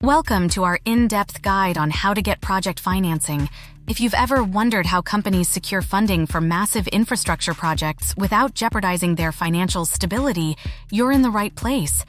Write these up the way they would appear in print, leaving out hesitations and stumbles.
Welcome to our in-depth guide on how to get project financing. If you've ever wondered how companies secure funding for massive infrastructure projects without jeopardizing their financial stability, you're in the right place.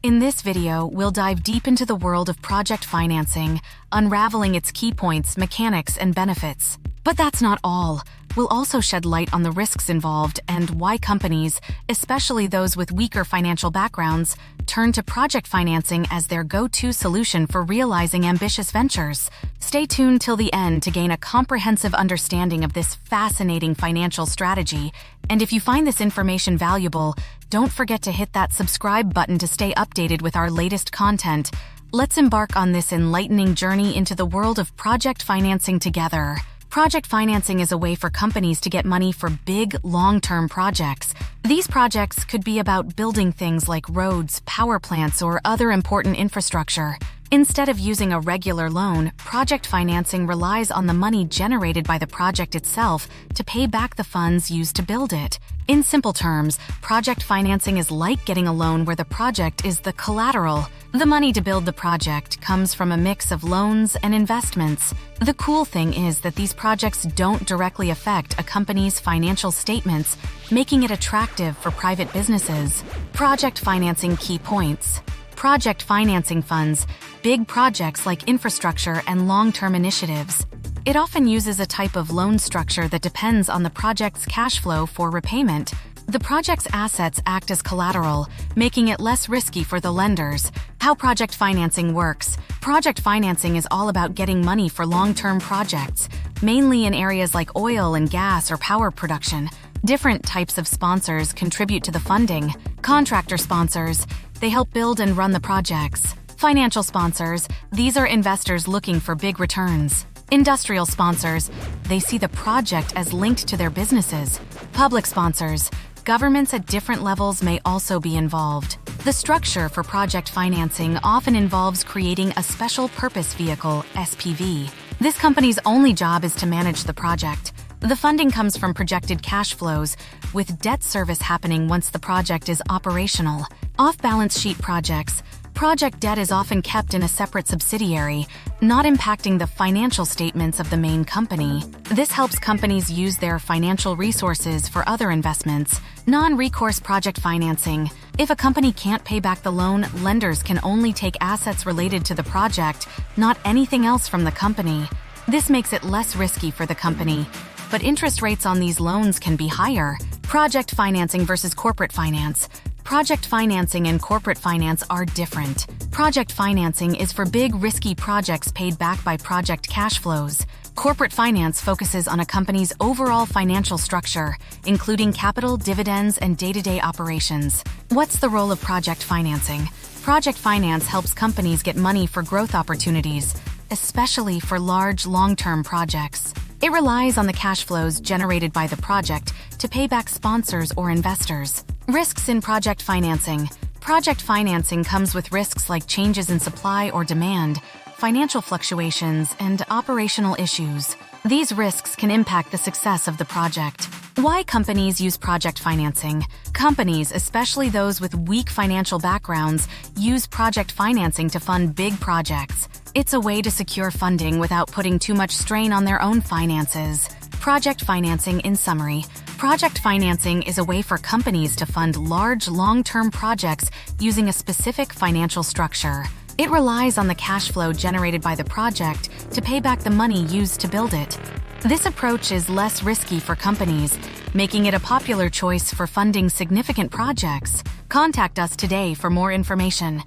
In this video, we'll dive deep into the world of project financing, unraveling its key points, mechanics, and benefits. But that's not all. We'll also shed light on the risks involved and why companies, especially those with weaker financial backgrounds, turn to project financing as their go-to solution for realizing ambitious ventures. Stay tuned till the end to gain a comprehensive understanding of this fascinating financial strategy. And if you find this information valuable, don't forget to hit that subscribe button to stay updated with our latest content. Let's embark on this enlightening journey into the world of project financing together. Project financing is a way for companies to get money for big, long-term projects. These projects could be about building things like roads, power plants, or other important infrastructure. Instead of using a regular loan, project financing relies on the money generated by the project itself to pay back the funds used to build it. In simple terms, project financing is like getting a loan where the project is the collateral. The money to build the project comes from a mix of loans and investments. The cool thing is that these projects don't directly affect a company's financial statements, making it attractive for private businesses. Project financing key points. Project financing funds big projects like infrastructure and long-term initiatives. It often uses a type of loan structure that depends on the project's cash flow for repayment. The project's assets act as collateral, making it less risky for the lenders. How project financing works. Project financing is all about getting money for long-term projects, mainly in areas like oil and gas or power production. Different types of sponsors contribute to the funding. Contractor sponsors, they help build and run the projects. Financial sponsors, these are investors looking for big returns. Industrial sponsors, they see the project as linked to their businesses. Public sponsors, governments at different levels may also be involved. The structure for project financing often involves creating a special purpose vehicle, SPV. This company's only job is to manage the project. The funding comes from projected cash flows, with debt service happening once the project is operational. Off-balance sheet projects. Project debt is often kept in a separate subsidiary, not impacting the financial statements of the main company. This helps companies use their financial resources for other investments. Non-recourse project financing. If a company can't pay back the loan, lenders can only take assets related to the project, not anything else from the company. This makes it less risky for the company, but interest rates on these loans can be higher. Project financing versus corporate finance. Project financing and corporate finance are different. Project financing is for big, risky projects paid back by project cash flows. Corporate finance focuses on a company's overall financial structure, including capital, dividends, and day-to-day operations. What's the role of project financing? Project finance helps companies get money for growth opportunities, especially for large, long-term projects. It relies on the cash flows generated by the project to pay back sponsors or investors. Risks in project financing. Project financing comes with risks like changes in supply or demand, financial fluctuations, and operational issues. These risks can impact the success of the project. Why companies use project financing? Companies, especially those with weak financial backgrounds, use project financing to fund big projects. It's a way to secure funding without putting too much strain on their own finances. Project financing in summary. Project financing is a way for companies to fund large, long-term projects using a specific financial structure. It relies on the cash flow generated by the project to pay back the money used to build it. This approach is less risky for companies, making it a popular choice for funding significant projects. Contact us today for more information.